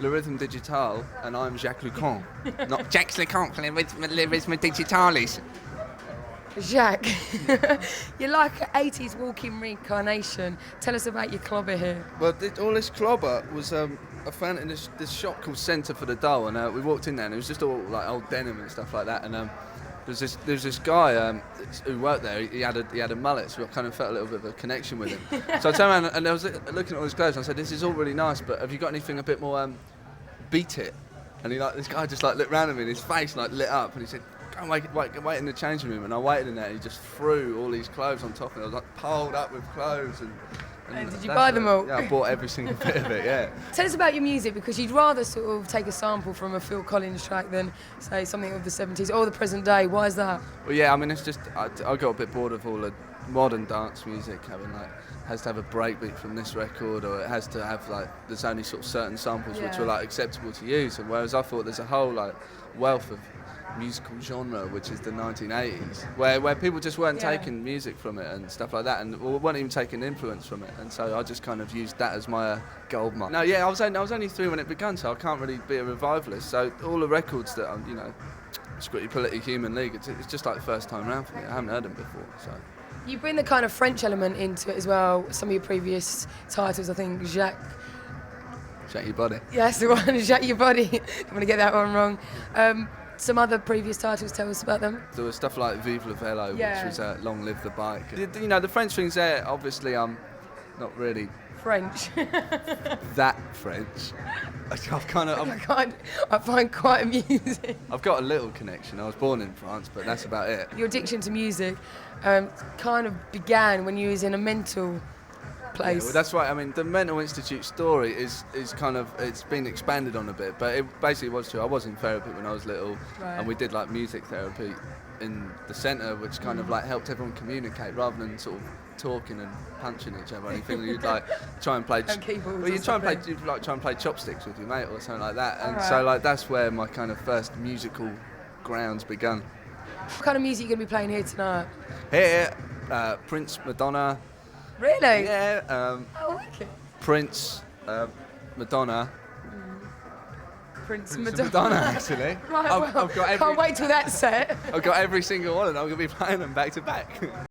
Le Rhythm Digital, and I'm Jacques Leconte. Not Jacques Leconte, Le Rhythm Digitalis. Jacques, you're like an 80s walking reincarnation. Tell us about your clobber here. Well, all this clobber was I found it in this shop called Centre for the Dull, and we walked in there, and it was just all like old denim and stuff like that. And there's this guy who worked there. He had a mullet, so I kind of felt a little bit of a connection with him. So I turned around and I was looking at all his clothes, and I said, "This is all really nice, but have you got anything a bit more beat it?" And this guy just like looked round at me, and his face like lit up, and he said, "Go and wait in the changing room." And I waited in there, and he just threw all these clothes on top of me. I was like piled up with clothes and did you buy them all? Yeah, I bought every single bit of it, yeah. Tell us about your music, because you'd rather sort of take a sample from a Phil Collins track than, say, something of the 70s or the present day. Why is that? Well, yeah, I mean, it's just, I got a bit bored of all the modern dance music having has to have a breakbeat from this record, or it has to have there's only sort of certain samples which are acceptable to use, and whereas I thought there's a whole wealth of musical genre, which is the 1980s, where people just weren't taking music from it and stuff like that, and weren't even taking influence from it, and so I just kind of used that as my gold mine. No, yeah, I was only 3 when it began, so I can't really be a revivalist. So all the records that I'm, Squitty Politti, Human League, it's just like the first time around for me. I haven't heard them before, so. You bring the kind of French element into it as well. Some of your previous titles, I think, Jacques. Shake Your Body. Yeah, that's the one, Jacques Your Body. I'm going to get that one wrong. Some other previous titles, tell us about them. There was stuff like Vive le Vélo, which was Long Live the Bike. The French things there, obviously I'm not really French. that French. I find quite amusing. I've got a little connection. I was born in France, but that's about it. Your addiction to music kind of began when you was in a mental place. Yeah, well, that's right. I mean, the Mental Institute story is kind of, it's been expanded on a bit, but it basically was true. I was in therapy when I was little, and we did music therapy in the centre, which kind of helped everyone communicate rather than sort of talking and punching each other or anything. You'd try and play. You'd try and play chopsticks with your mate or something like that, and so that's where my kind of first musical grounds began. What kind of music are you going to be playing here tonight? Here, Prince, Madonna. Really? Yeah. Okay. Prince, Madonna. Prince Madonna, actually. Right, I've got can't wait till that's set. I've got every single one, and I'm going to be playing them back to back.